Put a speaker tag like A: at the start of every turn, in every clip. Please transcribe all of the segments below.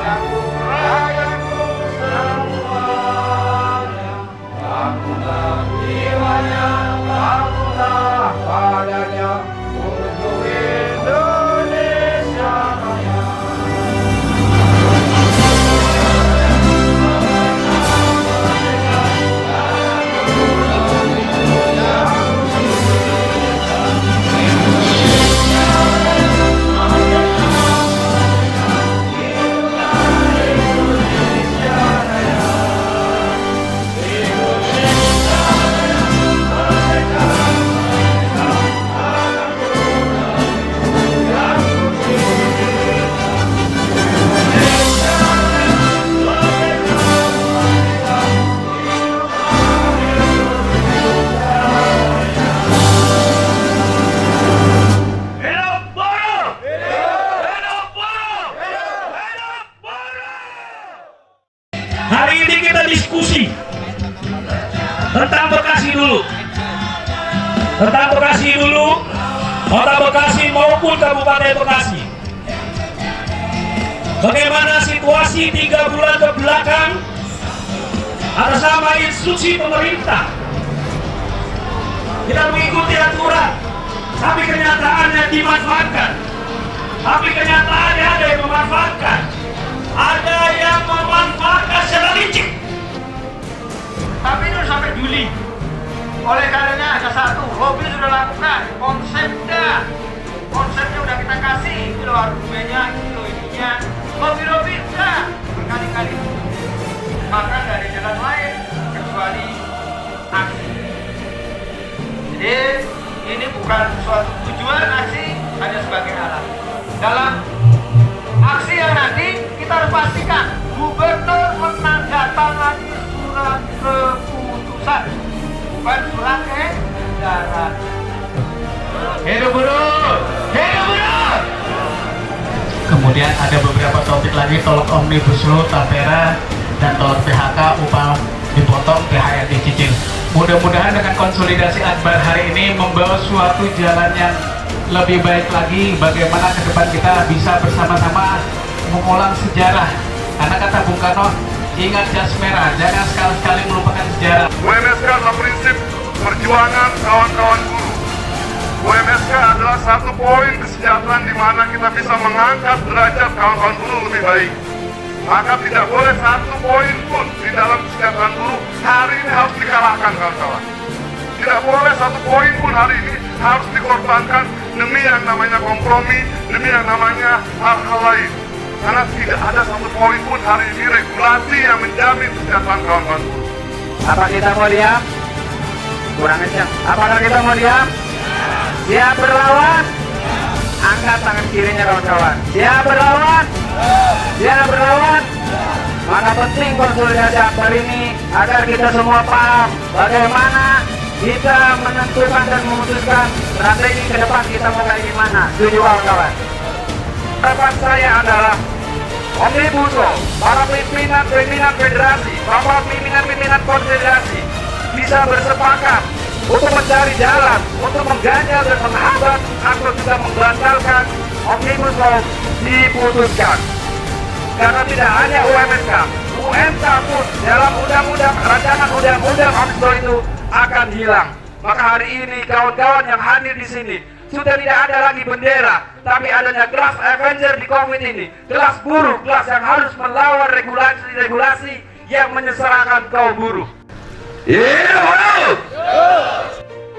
A: rakyatku semuanya, bangunlah jiwanya, bangunlah padanya, untuk Indonesia Raya.
B: Hari ini kita diskusi tentang Bekasi dulu. Tentang Bekasi dulu, Kota Bekasi maupun Kabupaten Bekasi. Bagaimana situasi 3 bulan ke belakang atas nama instruksi pemerintah. Kita mengikuti aturan, tapi kenyataannya dimanfaatkan. Tapi kenyataannya ada yang memanfaatkan. Ada yang memanfaatkan secara licik.
A: Tapi itu sampai Juli. Oleh karenanya ada satu, Hobi sudah lakukan konsepnya udah kita kasih, itu loh argumennya, itu loh ininya. Hobi udah berkali-kali. Maka dari jalan lain kecuali aksi. Jadi ini bukan suatu tujuan, aksi hanya sebagai alat. Dalam aksi yang nanti kita harus pastikan gubernur menandatangani surat keputusan, bukan surat edaran. Hidup buruh! Hidup buruh!
C: Kemudian ada beberapa topik lagi, tolak omnibus law, tapera, dan tolak PHK, upah dipotong, THR dicicil. Mudah-mudahan dengan konsolidasi Akbar hari ini membawa suatu jalan yang lebih baik lagi, bagaimana ke depan kita bisa bersama-sama mengulang sejarah. Karena kata Bung Karno, ingat jas merah, jangan sekali-sekali melupakan sejarah.
D: UMSK adalah prinsip perjuangan kawan-kawan buruh. UMSK adalah satu poin kesejahteraan di mana kita bisa mengangkat derajat kawan-kawan buruh lebih baik. Maka tidak boleh satu poin pun di dalam kesejahteraan buruh hari ini harus dikalahkan, kawan-kawan. Tidak boleh satu poin pun hari ini harus dikorbankan demi yang namanya kompromi, demi yang namanya hal-hal lain. Karena tidak ada satu poin pun hari ini regulasi yang menjamin kesejahteraan kawan-kawan buruh.
A: Apa kita mau diam? Kurang kencang. Apakah kita mau diam? Siap berlawan? Angkat tangan kirinya, kawan-kawan. Siap berlawan? Siap berlawan? Maka penting konsolidasi Akbar ini agar kita semua paham bagaimana kita menentukan dan memutuskan strategi ke depan kita mau kayak gimana. Setuju, kawan-kawan? Harapan saya adalah Omnibus Law, para pimpinan federasi, para pimpinan konfederasi bisa bersepakat untuk mencari jalan, untuk mengganjal dan menghambat atau juga membatalkan Omnibus Law diputuskan. Karena tidak hanya UMSK, UMK pun dalam rancangan undang-undang Omnibus Law itu akan hilang. Maka hari ini kawan-kawan yang hadir di sini sudah tidak ada lagi bendera, tapi adanya kelas Avenger di COVID ini, kelas buruh, kelas yang harus melawan regulasi yang menyengsarakan kaum buruh.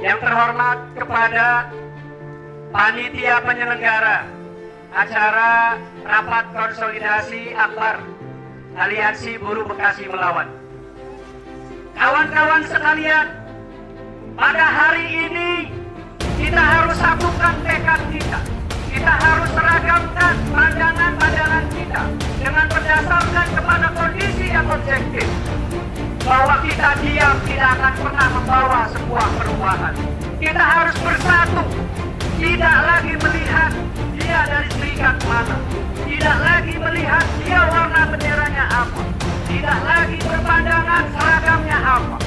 A: Yang terhormat kepada panitia penyelenggara acara rapat konsolidasi Akbar Aliansi Buruh Bekasi Melawan. Kawan-kawan sekalian, pada hari ini kita harus satukan tekad kita. Kita harus seragamkan pandangan-pandangan kita dengan berdasarkan kepada kondisi yang objektif. Bahwa kita diam tidak akan pernah membawa sebuah perubahan. Kita harus bersatu. Tidak lagi melihat dia dari serikat mana. Tidak lagi melihat dia warna benderanya apa. Tidak lagi berpandangan seragamnya apa.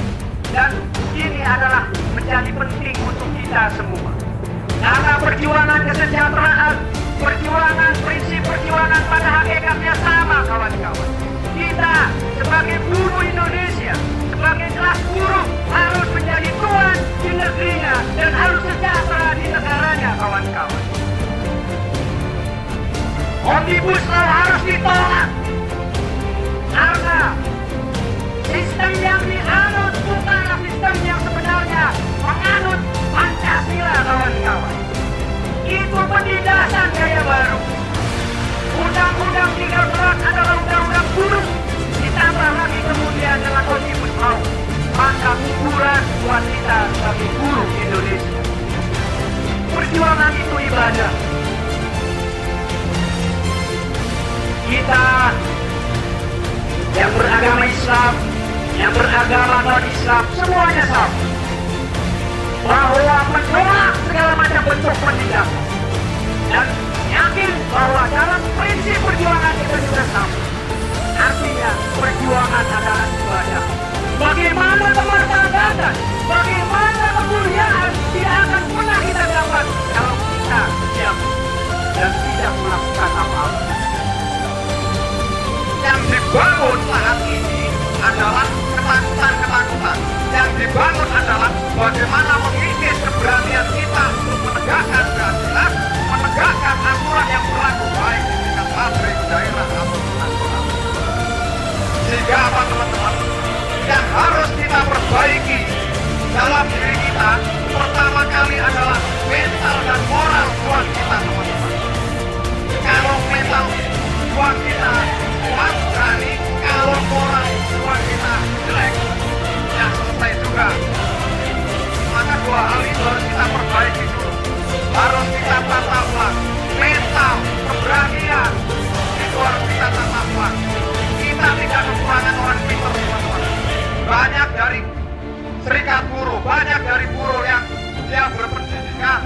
A: Dan ini adalah menjadi penting untuk kita semua. Karena perjuangan kesejahteraan prinsip perjuangan pada hakikatnya sama, kawan-kawan. Kita sebagai buruh Indonesia, sebagai kelas buruh harus menjadi tuan di negerinya dan harus sejahtera di negaranya, kawan-kawan. Omnibus Law harus ditolak karena sistem yang dianut bukanlah sistem yang sebenarnya menganut Pancasila, kawan-kawan. Itu penindasan gaya baru. Undang-Undang 13 adalah undang-undang buruh, ditambah lagi kemudian dengan Omnibus Law, maka kuburan buat kita sebagai buruh Indonesia. Perjuangan itu ibadah. Kita yang beragama Islam, yang beragama non-Islam, semuanya sama. Bahwa menolak segala macam bentuk penindasan. Dan yakin bahwa dalam prinsip perjuangan kita juga sama. Artinya perjuangan adalah ibadah. Bagaimana kemerdekaan, bagaimana kemuliaan tidak akan pernah kita dapat kalau kita diam dan tidak melakukan apa-apa. Yang dibangun saat ini adalah ketakutan. Yang dibangun adalah bagaimana mengikis keberanian kita untuk menegakkan keadilan, menegakkan aturan yang berlaku baik di tingkat pabrik, daerah, atau nasional. Sehingga apa, teman-teman? Yang harus kita perbaiki dalam diri kita pertama kali adalah mental dan moral kuat kita, teman-teman. Kalau mental kuat kita kuat, berani, kalau moral kuat kita jelek, ya selesai juga. Maka dua hal itu harus kita perbaiki dulu. Harus kita tata ulang. Mental, keberanian, itu harus kita tata ulang. Kita tidak kekurangan orang pintar, teman-teman. Banyak dari serikat buruh, banyak dari buruh yang dia berpendidikan,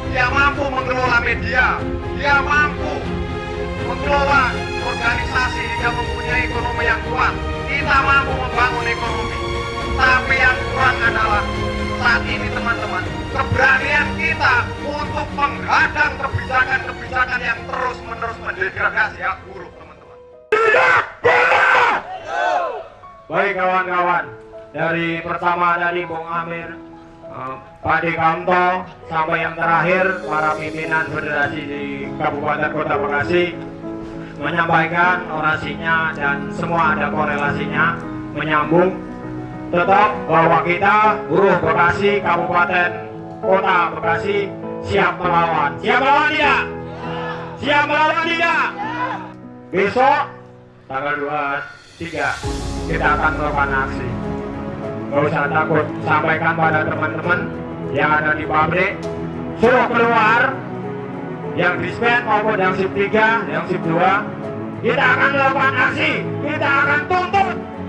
A: dia mampu mengelola media, dia mampu mengelola organisasi, dia mempunyai ekonomi yang kuat. Kita mampu membangun ekonomi. Tapi yang kurang adalah saat ini, teman-teman, keberanian kita untuk menghadang kebijakan-kebijakan yang terus-menerus mendegradasi hak buruh, teman-teman. Baik kawan-kawan, dari pertama dari Bung Amir, Pak Dekamto, sampai yang terakhir para pimpinan federasi di Kabupaten Kota Bekasi menyampaikan orasinya dan semua ada korelasinya, menyambung tetap bahwa kita buruh Bekasi, Kabupaten Kota Bekasi siap melawan. Siap melawan tidak? Siap melawan tidak? Besok tanggal 23 kita akan melakukan aksi. Gak usah takut, sampaikan pada teman-teman yang ada di pabrik, suruh keluar, yang dispend maupun yang shift 3, yang shift 2. Kita akan melakukan aksi, kita akan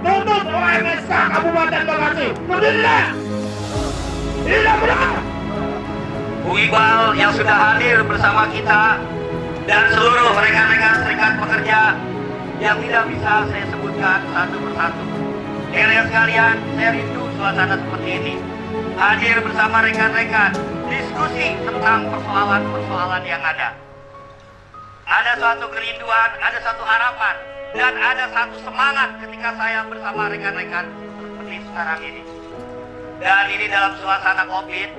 A: tuntut OMSK Kabupaten Bekasi. Tidak benar. Bung Iqbal yang sudah hadir bersama kita dan seluruh rekan-rekan serikat pekerja yang tidak bisa saya sebutkan satu persatu. Rekan-rekan sekalian, saya rindu suasana seperti ini. Hadir bersama rekan-rekan, diskusi tentang persoalan-persoalan yang ada. Ada suatu kerinduan, ada satu harapan, dan ada satu semangat ketika saya bersama rekan-rekan seperti sekarang ini. Dan ini dalam suasana COVID,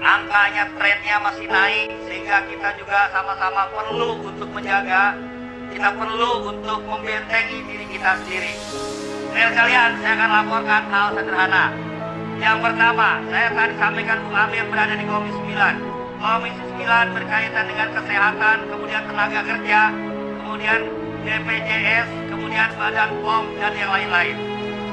A: angkanya, trennya masih naik, sehingga kita juga sama-sama perlu untuk menjaga, kita perlu untuk membentengi diri kita sendiri. Rekan kalian, saya akan laporkan hal sederhana. Yang pertama, saya tadi sampaikan Bung Amir berada di Komisi 9. Komisi 9 berkaitan dengan kesehatan, kemudian tenaga kerja, kemudian BPJS, kemudian Badan POM, dan yang lain-lain.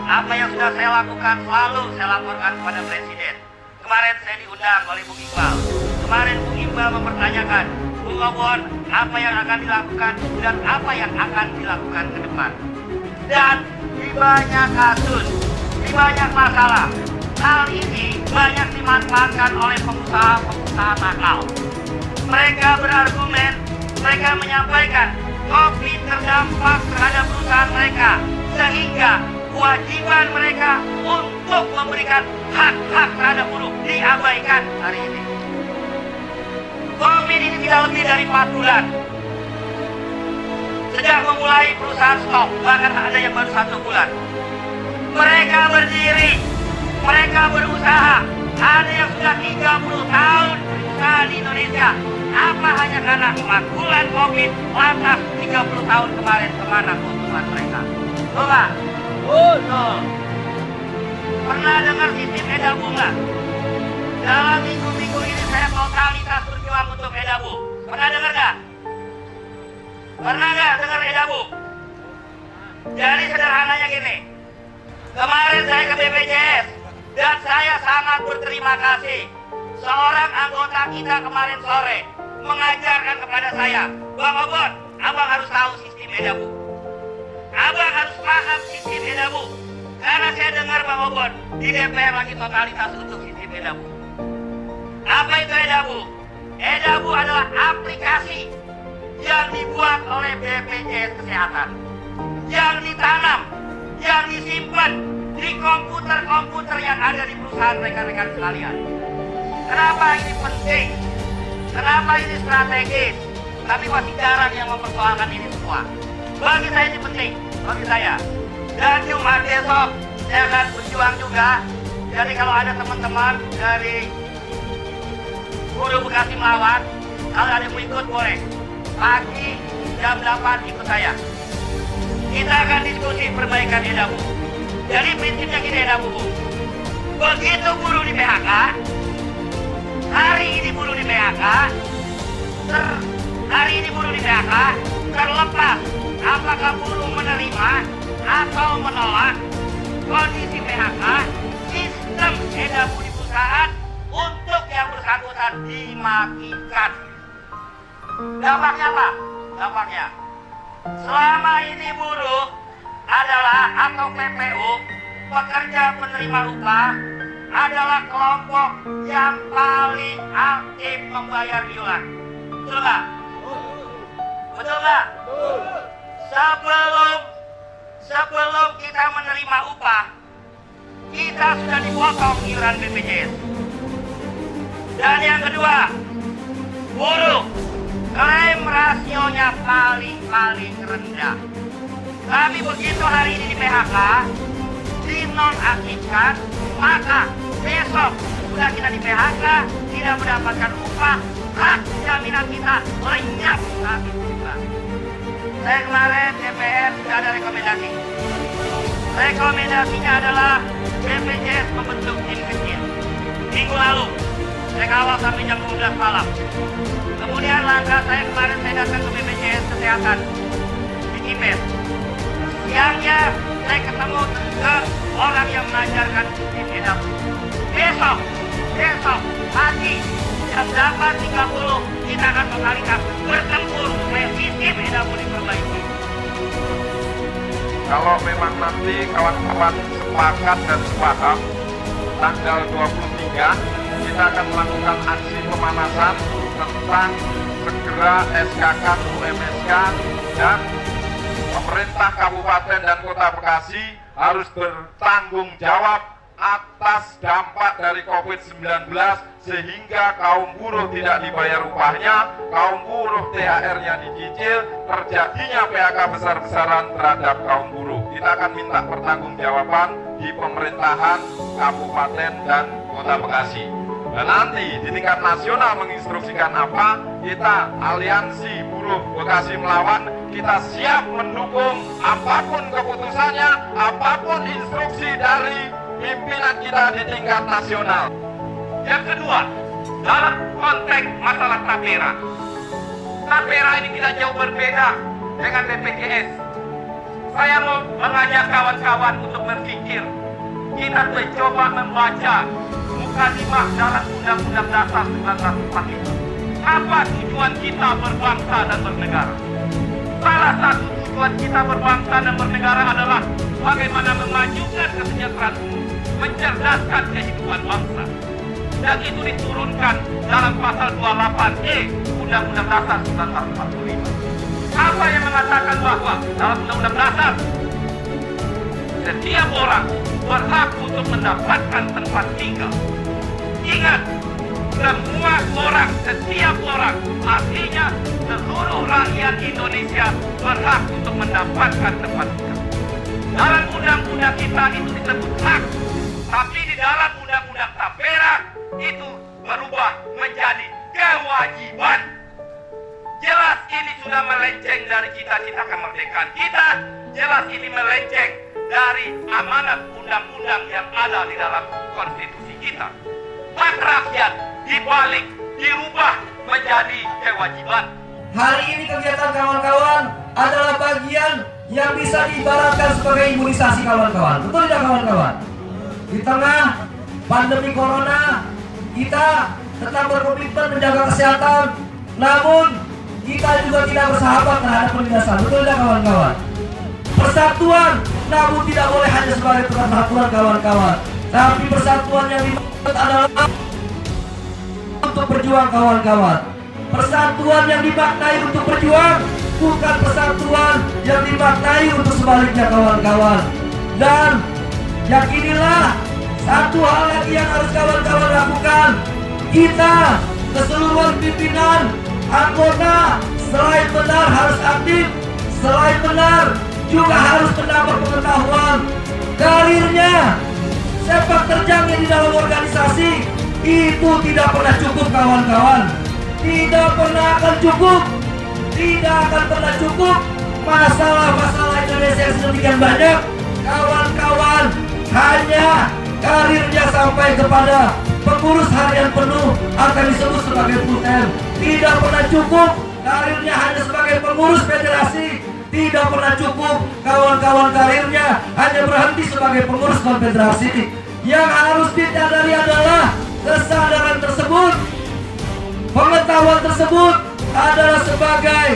A: Apa yang sudah saya lakukan selalu saya laporkan kepada Presiden. Kemarin saya diundang oleh Bung Iqbal. Kemarin Bung Iqbal mempertanyakan, Bung Obon, apa yang akan dilakukan dan apa yang akan dilakukan ke depan. Dan di banyak kasus, di banyak masalah, hal ini banyak dimanfaatkan oleh pengusaha-pengusaha nakal. Mereka berargumen, mereka menyampaikan COVID terdampak terhadap perusahaan mereka, sehingga kewajiban mereka untuk memberikan hak-hak terhadap buruh diabaikan hari ini.
B: COVID ini tidak lebih dari 4 bulan. Sejak memulai perusahaan stop, bahkan ada yang baru 1 bulan. Mereka berdiri, mereka berusaha. Ada yang sudah 30 tahun berusaha di Indonesia. Apa hanya karena 4 bulan COVID, lantas 30 tahun kemarin kemana keuntungan mereka? Coba. Betul. Pernah dengar sistem edabu nggak? Dalam minggu-minggu ini saya totalitas berjuang untuk edabu. Pernah dengar nggak? Pernah nggak dengar edabu? Jadi sederhananya gini. Kemarin saya ke BPJS dan saya sangat berterima kasih. Seorang anggota kita kemarin sore mengajarkan kepada saya, Bang Obon, abang harus tahu sistem edabu. Abang harus paham sistem edabu. Karena saya dengar Bang Obon di DPR lagi totalitas untuk sistem edabu. Apa itu edabu? Edabu adalah aplikasi yang dibuat oleh BPJS Kesehatan, yang ditanam, yang disimpan di komputer-komputer yang ada di perusahaan rekan-rekan sekalian. Kenapa ini penting? Kenapa ini strategis? Tapi masih jarang yang mempersoalkan ini semua. Bagi saya ini penting, bagi saya. Dan Jumat besok saya akan berjuang juga. Jadi kalau ada teman-teman dari Buruh Bekasi Melawan, kalau ada yang mau ikut boleh. Pagi jam 8 ikut saya. Kita akan diskusi perbaikan edabu. Jadi prinsipnya gini edabu. Begitu buruh di PHK, hari ini buruh di PHK, terlepas apakah buruh menerima atau menolak kondisi PHK, sistem edabu di perusahaan untuk yang bersangkutan dimatikan. Dampaknya apa? Dampaknya selama ini buruh adalah atau PPU, pekerja penerima upah, adalah kelompok yang paling aktif membayar iuran. Betul nggak? Betul nggak? Sebelum kita menerima upah, kita sudah dipotong iuran BPJS. Dan yang kedua, buruh klaim rasionya paling rendah. Tapi begitu hari ini di PHK, dinonaktifkan, maka besok sudah kita di PHK, tidak mendapatkan upah, hak jaminan kita lenyap habis juga. Saya kemarin DPR sudah ada rekomendasi. Rekomendasinya adalah BPJS membentuk tim kecil. Minggu lalu saya kawal sampai jam 12 malam. Kemudian langkah saya kemarin saya datang ke BPJS Kesehatan di Kipes. Siangnya saya ketemu ke orang yang mengajarkan sistem edabu. Besok pagi jam 8.30 kita akan totalitas bertempur supaya sistem edabu diperbaiki.
A: Kalau memang nanti kawan-kawan sepakat dan sepaham, tanggal 23 kita akan melakukan aksi pemanasan tentang segera SKK UMSK dan pemerintah Kabupaten dan Kota Bekasi harus bertanggung jawab atas dampak dari COVID-19 sehingga kaum buruh tidak dibayar upahnya, kaum buruh THR-nya dicicil, terjadinya PHK besar-besaran terhadap kaum buruh. Kita akan minta pertanggungjawaban di pemerintahan Kabupaten dan Kota Bekasi. Dan nanti di tingkat nasional menginstruksikan apa, kita Aliansi Buruh Bekasi Melawan, kita siap mendukung apapun keputusannya, apapun instruksi dari pimpinan kita di tingkat nasional.
B: Yang kedua, dalam konteks masalah tapera. Tapera ini tidak jauh berbeda dengan BPJS. Saya mau mengajak kawan-kawan untuk berpikir. Kita mencoba membaca muka 5 dalam Undang-Undang Dasar 1945. Apa tujuan kita berbangsa dan bernegara? Salah satu tujuan kita berbangsa dan bernegara adalah bagaimana memajukan kesejahteraan umum, mencerdaskan kehidupan bangsa. Dan itu diturunkan dalam pasal 28E Undang-Undang Dasar 1945. Apa yang mengatakan bahwa dalam Undang-Undang Dasar setiap orang berhak untuk mendapatkan tempat tinggal. Ingat, semua orang, setiap orang, artinya seluruh rakyat Indonesia berhak untuk mendapatkan tempat tinggal. Dalam undang-undang kita itu disebut hak, tapi di dalam undang-undang Tapera itu berubah menjadi kewajiban. Jelas ini sudah melenceng dari cita-cita kemerdekaan kita, jelas ini melenceng dari amanat undang-undang yang ada di dalam konstitusi kita. Hak rakyat dibalik, dirubah menjadi kewajiban.
E: Hari ini kegiatan kawan-kawan adalah bagian yang bisa diibaratkan sebagai imunisasi kawan-kawan. Betul tidak kawan-kawan? Di tengah pandemi corona, kita tetap berkomitmen menjaga kesehatan, namun kita juga tidak bersahabat terhadap penindasan. Betul tidak kawan-kawan? Persatuan, namun tidak boleh hanya sebagai persatuan kawan-kawan, tapi persatuan yang dimaksud adalah untuk berjuang kawan-kawan. Persatuan yang dimaknai untuk berjuang, bukan persatuan yang dimaknai untuk sebaliknya kawan-kawan. Dan yakinilah satu hal lagi yang harus kawan-kawan lakukan. Kita keseluruhan pimpinan, anggota, selain benar harus aktif, selain benar juga harus menambah pengetahuan. Karirnya, sepak terjangnya di dalam organisasi itu tidak pernah cukup kawan-kawan. Tidak pernah akan cukup. Tidak akan pernah cukup. Masalah-masalah Indonesia yang sedemikian banyak, kawan-kawan, hanya karirnya sampai kepada pengurus harian penuh akan disebut sebagai full time. Tidak pernah cukup. Karirnya hanya sebagai pengurus federasi. Tidak pernah cukup. Kawan-kawan karirnya hanya berhenti sebagai pengurus konfederasi. Yang harus disadari adalah kesadaran tersebut, pengetahuan tersebut adalah sebagai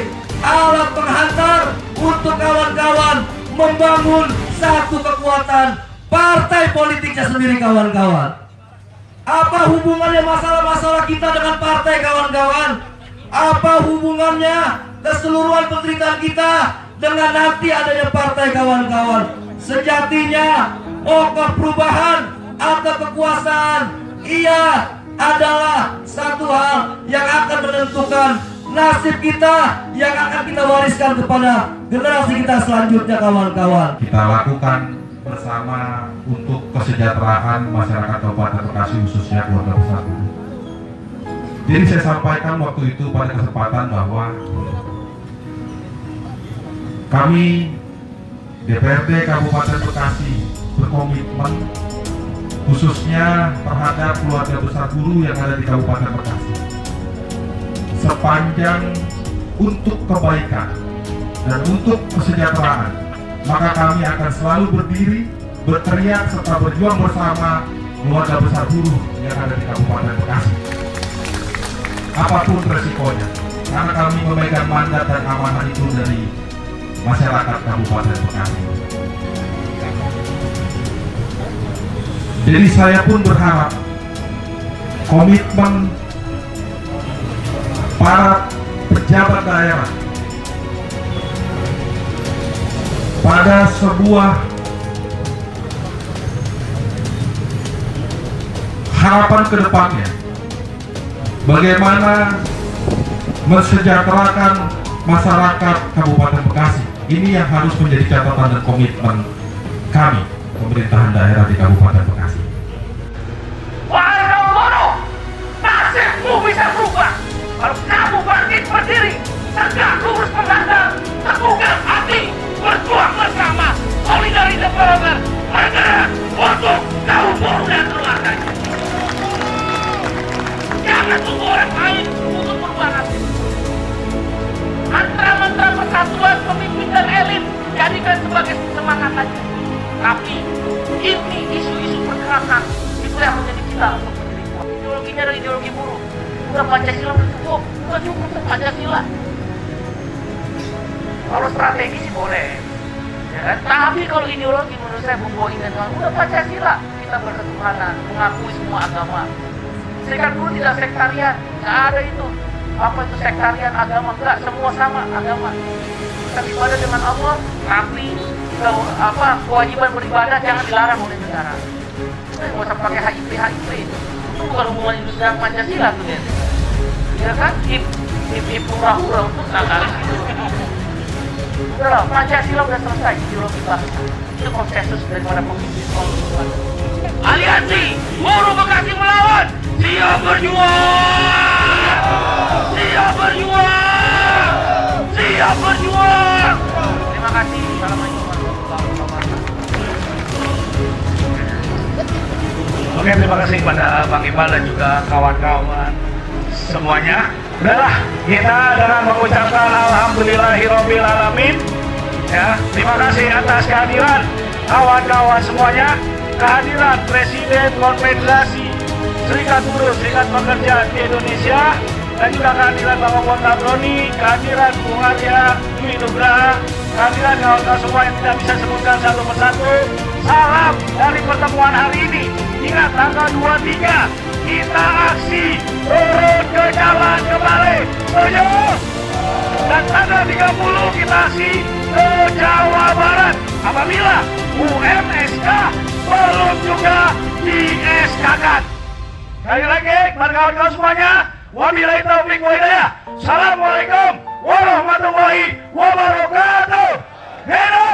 E: alat penghantar untuk kawan-kawan membangun satu kekuatan partai politiknya sendiri kawan-kawan. Apa hubungannya masalah-masalah kita dengan partai kawan-kawan? Apa hubungannya keseluruhan penderitaan kita dengan nanti adanya partai kawan-kawan? Sejatinya pokok perubahan atau kekuasaan ia adalah satu hal yang akan menentukan nasib kita, yang akan kita wariskan kepada generasi kita selanjutnya kawan-kawan.
F: Kita lakukan bersama untuk kesejahteraan masyarakat Kabupaten Bekasi, khususnya keluarga besar guru. Jadi saya sampaikan waktu itu pada kesempatan bahwa kami DPRD Kabupaten Bekasi berkomitmen khususnya terhadap keluarga besar guru yang ada di Kabupaten Bekasi. Sepanjang untuk kebaikan dan untuk kesejahteraan, maka kami akan selalu berdiri, berteriak serta berjuang bersama keluarga besar guru yang ada di Kabupaten Bekasi. Apapun resikonya, karena kami memegang mandat dan amanah itu dari masyarakat Kabupaten Bekasi. Jadi saya pun berharap komitmen para pejabat daerah pada sebuah harapan ke depannya, bagaimana mensejahterakan masyarakat Kabupaten Bekasi. Ini yang harus menjadi catatan dan komitmen kami, pemerintahan daerah di Kabupaten Bekasi.
B: Wahai kaum bodoh, nasibmu bisa berubah kalau kamu bangkit berdiri, tegak lurus memandang, teguhkan hati, berjuang bersama, solidaritas forever, bergerak untuk kaum buruh dan keluarganya. Jangan tunggu orang lain untuk berubah nasib. Mantra-mantra persatuan pemimpin dan elit jadikan sebagai semangat saja. Tapi ini isu-isu pergerakan itu yang menjadi kita untuk berdiri kuat. Ideologinya adalah ideologi buruh. Udah Pancasila udah cukup untuk Pancasila. Kalau strategi sih boleh, ya kan? Tapi kalau ideologi menurut saya membawa indah. Udah Pancasila, kita berketuhanan, mengakui semua agama. Serikat Buruh tidak sektarian, nggak ada itu. Apa itu sektarian agama? Enggak, semua sama agama. Kita beribadah dengan Allah, tapi kewajiban beribadah jangan dilarang oleh negara. Nggak usah pakai HIP itu. bukan hubungan Indonesia Pancasila tuh ya. Ya kan? Hip hura-hura untuk nakal. Udah, Pancasila udah selesai ideologi bangsa. Itu konsensus daripada pemimpin konstitusi. Aliansi Buruh Bekasi melawan. Siap berjuang. Siap berjuang. Siap berjuang. Terima kasih. Assalamualaikum warahmatullahi wabarakatuh.
A: Oke, terima kasih kepada Bang Iqbal dan juga kawan-kawan semuanya. Udahlah, kita dengan mengucapkan alhamdulillahirabbil alamin. Ya, terima kasih atas kehadiran kawan-kawan semuanya, kehadiran Presiden Konfederasi Serikat Buruh Serikat Pekerja di Indonesia, dan juga kehadiran Bapak Muhammad Tabroni, kehadiran Bung Arya Dwi Nugraha, kehadiran kawan-kawan semua yang tidak bisa sebutkan satu persatu. Salam dari pertemuan hari ini. Ingat, tanggal 23 kita aksi turun ke jalan kembali. Setuju? Dan tanggal 30 kita aksi ke Jawa Barat apabila UMSK belum juga di-SK-kan. Sekali lagi, kepada kawan-kawan semuanya, wabillahi taufiq wa hidayah. Assalamualaikum warahmatullahi wabarakatuh. Hidup